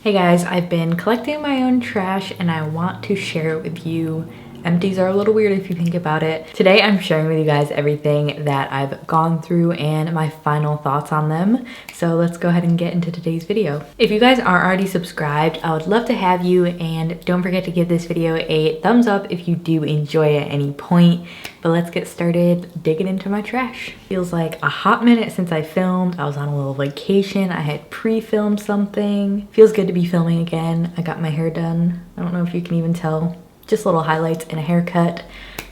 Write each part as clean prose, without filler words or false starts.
Hey guys, I've been collecting my own trash and I want to share it with you. Empties are a little weird if you think about it. Today I'm sharing with you guys everything that I've gone through and my final thoughts on them. So let's go ahead and get into today's video. If you guys aren't already subscribed, I would love to have you, and don't forget to give this video a thumbs up if you do enjoy at any point. But let's get started digging into my trash. Feels like a hot minute since I filmed. I was on a little vacation. I had pre-filmed something. Feels good to be filming again. I got my hair done. I don't know if you can even tell. Just little highlights and a haircut.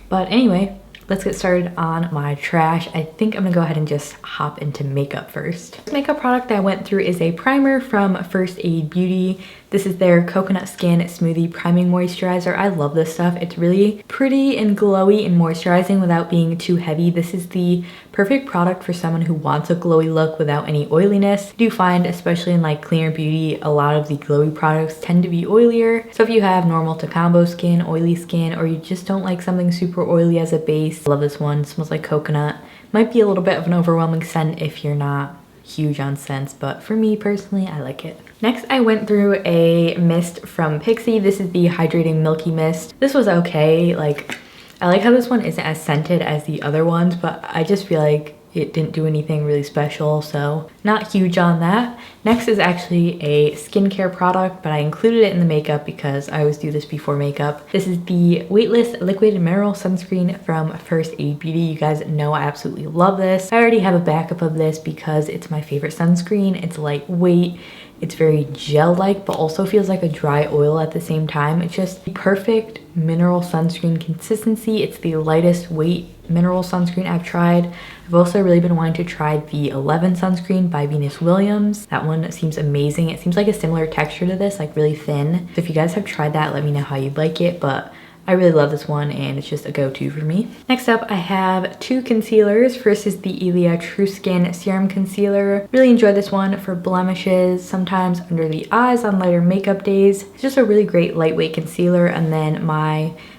But anyway, let's get started on my trash. I think I'm gonna go ahead and just hop into makeup first. This makeup product that I went through is a primer from First Aid Beauty. This is their Coconut Skin Smoothie Priming Moisturizer. I love this stuff. It's really pretty and glowy and moisturizing without being too heavy. This is the perfect product for someone who wants a glowy look without any oiliness. I do find, especially in like cleaner beauty, a lot of the glowy products tend to be oilier. So if you have normal to combo skin, oily skin, or you just don't like something super oily as a base, I love this one. It smells like coconut. Might be a little bit of an overwhelming scent if you're not huge on scents, but for me personally, I like it. Next, I went through a mist from Pixie. This is the Hydrating Milky Mist. This was okay. Like, I like how this one isn't as scented as the other ones, but I just feel like it didn't do anything really special, so not huge on that. Next is actually a skincare product, but I included it in the makeup because I always do this before makeup. This is the Weightless Liquid Mineral Sunscreen from First Aid Beauty. You guys know I absolutely love this. I already have a backup of this because it's my favorite sunscreen. It's lightweight. It's very gel-like, but also feels like a dry oil at the same time. It's just the perfect mineral sunscreen consistency. It's the lightest weight mineral sunscreen I've tried. I've also really been wanting to try the 11 sunscreen by Venus Williams. That one seems amazing. It seems like a similar texture to this, like really thin. So if you guys have tried that, let me know how you'd like it, but I really love this one and it's just a go-to for me. Next up, I have two concealers. First is the Ilia True Skin Serum Concealer. Really enjoy this one for blemishes, sometimes under the eyes on lighter makeup days. It's just a really great lightweight concealer. And then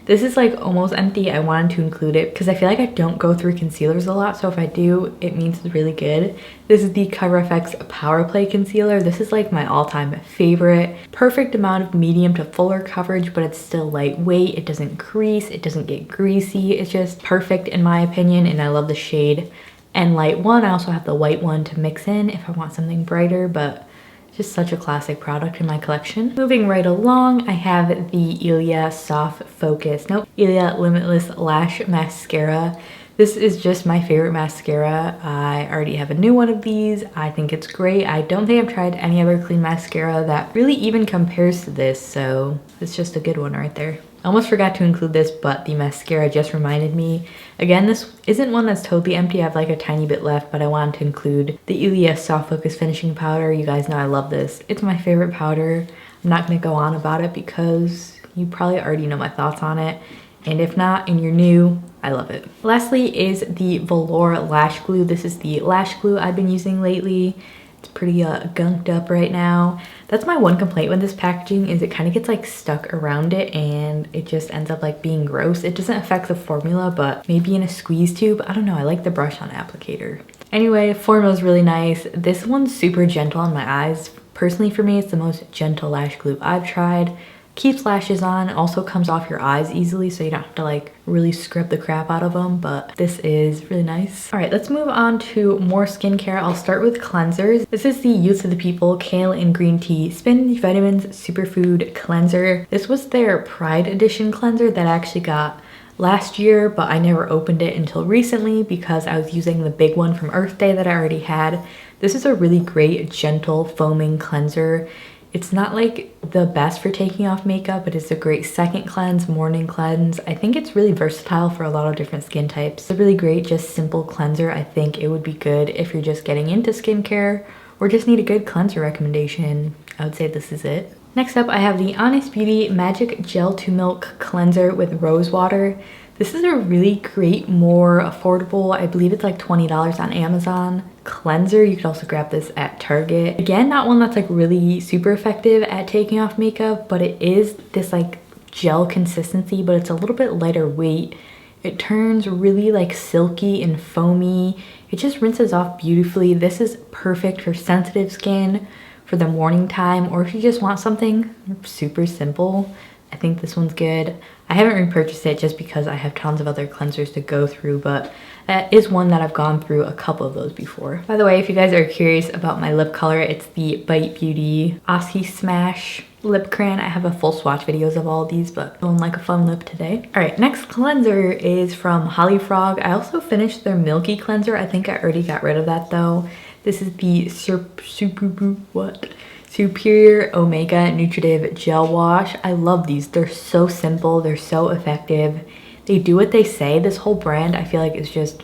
this is like almost empty. I wanted to include it because I feel like I don't go through concealers a lot, so if I do, it means it's really good. This is the CoverFX Power Play Concealer. This is like my all-time favorite. Perfect amount of medium to fuller coverage, but it's still lightweight. It doesn't crease, it doesn't get greasy. It's just perfect in my opinion, and I love the shade and light one. I also have the white one to mix in if I want something brighter, but just such a classic product in my collection. Moving right along, I have the Ilia Ilia Limitless Lash Mascara. This is just my favorite mascara. I already have a new one of these. I think it's great. I don't think I've tried any other clean mascara that really even compares to this, so it's just a good one right there. I almost forgot to include this, but the mascara just reminded me. Again, this isn't one that's totally empty. I have like a tiny bit left, but I wanted to include the Ilia Soft Focus Finishing Powder. You guys know I love this. It's my favorite powder. I'm not gonna go on about it because you probably already know my thoughts on it. And if not, and you're new, I love it. Lastly is the Velour Lash Glue. This is the lash glue I've been using lately. It's pretty gunked up right now. That's my one complaint with this packaging, is it kind of gets like stuck around it and it just ends up like being gross. It doesn't affect the formula, but maybe in a squeeze tube. I don't know, I like the brush on applicator. Anyway, formula is really nice. This one's super gentle on my eyes. Personally for me, it's the most gentle lash glue I've tried. Keeps lashes on, also comes off your eyes easily, so you don't have to like really scrub the crap out of them, but this is really nice. All right, let's move on to more skincare. I'll start with cleansers. This is the Youth of the People Kale and Green Tea Spinach Vitamins Superfood Cleanser. This was their Pride Edition cleanser that I actually got last year, but I never opened it until recently because I was using the big one from Earth Day that I already had. This is a really great, gentle, foaming cleanser. It's not like the best for taking off makeup, but it's a great second cleanse, morning cleanse. I think it's really versatile for a lot of different skin types. It's a really great, just simple cleanser. I think it would be good if you're just getting into skincare or just need a good cleanser recommendation. I would say this is it. Next up, I have the Honest Beauty Magic Gel to Milk Cleanser with Rose Water. This is a really great, more affordable, I believe it's like $20 on Amazon, cleanser. You could also grab this at Target. Again, not one that's like really super effective at taking off makeup, but it is this like gel consistency, but it's a little bit lighter weight. It turns really like silky and foamy. It just rinses off beautifully. This is perfect for sensitive skin, for the morning time, or if you just want something super simple, I think this one's good. I haven't repurchased it just because I have tons of other cleansers to go through, but that is one that I've gone through a couple of those before. By the way, if you guys are curious about my lip color, it's the Bite Beauty Aussie Smash lip crayon. I have a full swatch videos of all of these, but feeling like a fun lip today. All right, next cleanser is from Holly Frog. I also finished their Milky cleanser. I think I already got rid of that though. This is the Superior Omega Nutritive Gel Wash. I love these. They're so simple. They're so effective. They do what they say. This whole brand, I feel like, is just,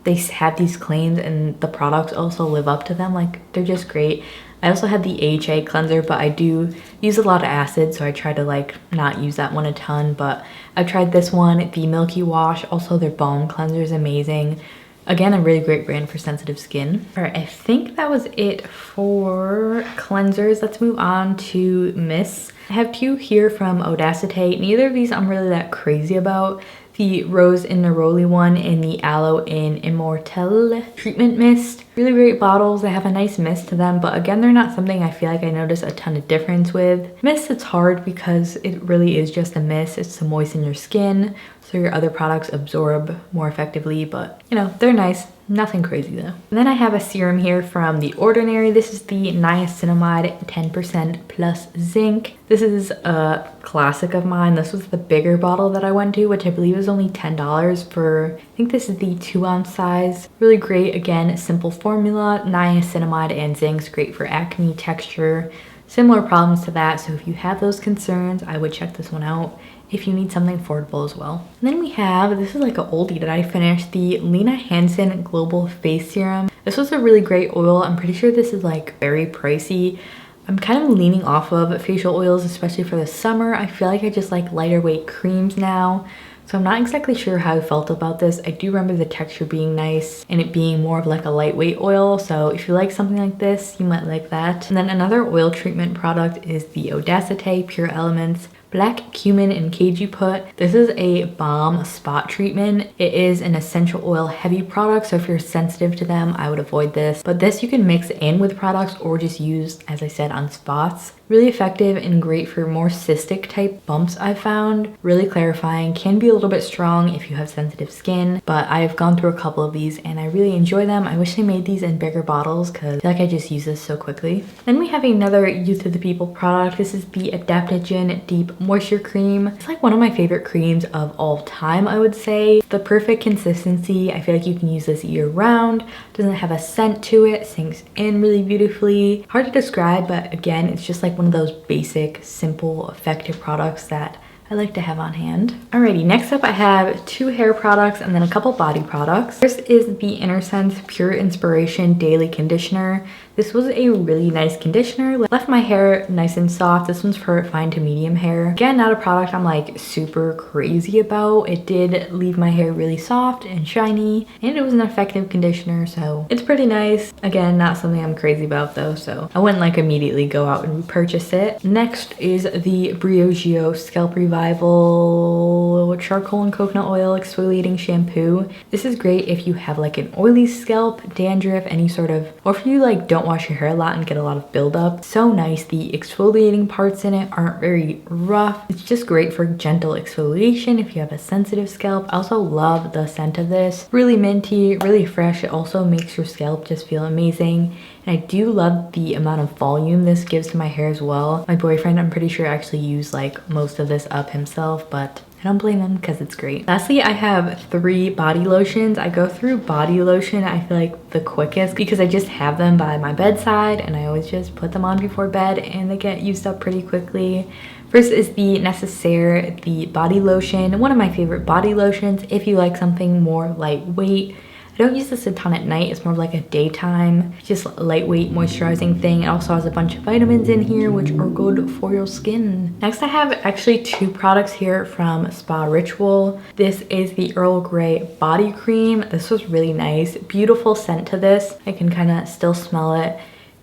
they have these claims and the products also live up to them. Like, they're just great. I also have the AHA cleanser, but I do use a lot of acid, so I try to like not use that one a ton. But I've tried this one, the Milky Wash. Also, their balm cleanser is amazing. Again, a really great brand for sensitive skin. All right, I think that was it for cleansers. Let's move on to mists. I have two here from Audacity. Neither of these I'm really that crazy about. The Rose in Neroli one and the Aloe in Immortelle Treatment Mist. Really great bottles. They have a nice mist to them, but again, they're not something I feel like I notice a ton of difference with. Mist, it's hard because it really is just a mist. It's to moisten your skin so your other products absorb more effectively, but you know, they're nice. Nothing crazy though. And then I have a serum here from The Ordinary. This is the niacinamide 10% plus zinc. This is a classic of mine. This was the bigger bottle that I went to, which I believe is only $10 for, I think this is the 2-ounce size. Really great, again, simple formula. Niacinamide and zinc's great for acne, texture, similar problems to that. So if you have those concerns, I would check this one out if you need something affordable as well. And then we have, this is like an oldie that I finished, the Lena Hansen Global Face Serum. This was a really great oil. I'm pretty sure this is like very pricey. I'm kind of leaning off of facial oils, especially for the summer. I feel like I just like lighter weight creams now. So I'm not exactly sure how I felt about this. I do remember the texture being nice and it being more of like a lightweight oil. So if you like something like this, you might like that. And then another oil treatment product is the Audacity Pure Elements Black Cumin and Cajuput. This is a balm spot treatment. It is an essential oil heavy product, so if you're sensitive to them, I would avoid this. But this you can mix in with products or just use, as I said, on spots. Really effective and great for more cystic type bumps, I've found. Really clarifying, can be a little bit strong if you have sensitive skin, but I've gone through a couple of these and I really enjoy them. I wish they made these in bigger bottles because I feel like I just use this so quickly. Then we have another Youth of the People product. This is the Adaptogen Deep Moisture Cream. It's like one of my favorite creams of all time, I would say. The perfect consistency. I feel like you can use this year round. Doesn't have a scent to it. Sinks in really beautifully. Hard to describe, but again, it's just like one of those basic, simple, effective products that I like to have on hand. Alrighty, next up I have 2 hair products and then a couple body products. First is the InnerSense Pure Inspiration Daily Conditioner. This was a really nice conditioner. Left my hair nice and soft. This one's for fine to medium hair. Again, not a product I'm like super crazy about. It did leave my hair really soft and shiny, and it was an effective conditioner, so it's pretty nice. Again, not something I'm crazy about though, so I wouldn't like immediately go out and repurchase it. Next is the Briogeo Scalp Revival Charcoal and Coconut Oil Exfoliating Shampoo. This is great if you have like an oily scalp, dandruff, any sort of, or if you like don't wash your hair a lot and get a lot of buildup. So nice. The exfoliating parts in it aren't very rough. It's just great for gentle exfoliation if you have a sensitive scalp. I also love the scent of this. Really minty, really fresh. It also makes your scalp just feel amazing. And I do love the amount of volume this gives to my hair as well. My boyfriend, I'm pretty sure, actually used like most of this up himself, but I don't blame him because it's great. Lastly, I have 3 body lotions. I go through body lotion, I feel like the quickest because I just have them by my bedside and I always just put them on before bed and they get used up pretty quickly. First is the Necessaire, the body lotion. One of my favorite body lotions if you like something more lightweight. I don't use this a ton at night. It's more of like a daytime, just lightweight moisturizing thing. It also has a bunch of vitamins in here, which are good for your skin. Next, I have actually 2 products here from Spa Ritual. This is the Earl Grey Body Cream. This was really nice. Beautiful scent to this. I can kind of still smell it.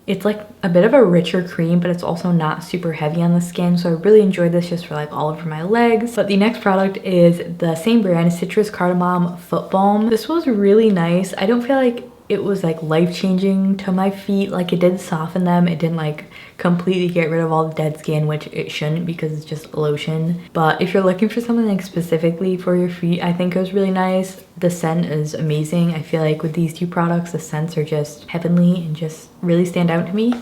It's like a bit of a richer cream, but it's also not super heavy on the skin. So I really enjoyed this just for like all over my legs. But the next product is the same brand, Citrus Cardamom Foot Balm. This was really nice. I don't feel like it was like life-changing to my feet. Like it did soften them. It didn't like completely get rid of all the dead skin, which it shouldn't because it's just lotion. But if you're looking for something like specifically for your feet, I think it was really nice. The scent is amazing. I feel like with these two products, the scents are just heavenly and just really stand out to me.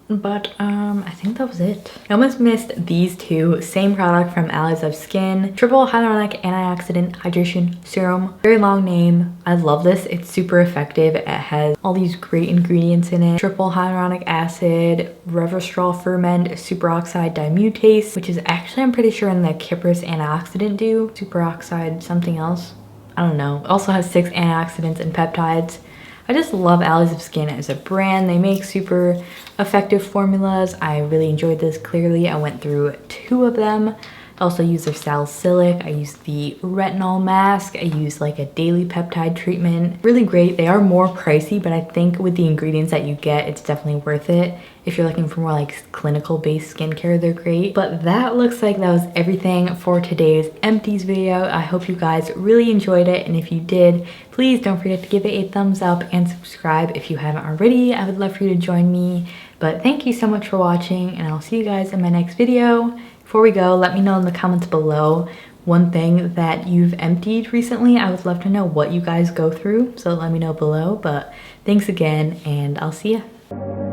But I think that was it. I almost missed these two. Same product from Allies of Skin. Triple Hyaluronic Antioxidant Hydration Serum. Very long name. I love this. It's super effective. It has all these great ingredients in it. Triple hyaluronic acid, resveratrol ferment, superoxide dimutase, which is actually, I'm pretty sure, in the Kypris antioxidant do. Superoxide something else. I don't know. It also has 6 antioxidants and peptides. I just love Allies of Skin as a brand. They make super effective formulas. I really enjoyed this. Clearly, I went through 2 of them. I also use their salicylic. I use the retinol mask. I use like a daily peptide treatment. Really great. They are more pricey, but I think with the ingredients that you get, it's definitely worth it. If you're looking for more like clinical based skincare, they're great. But that looks like that was everything for today's empties video. I hope you guys really enjoyed it. And if you did, please don't forget to give it a thumbs up and subscribe if you haven't already. I would love for you to join me. But thank you so much for watching, and I'll see you guys in my next video. Before we go, let me know in the comments below one thing that you've emptied recently. I would love to know what you guys go through, so let me know below. But thanks again, and I'll see ya.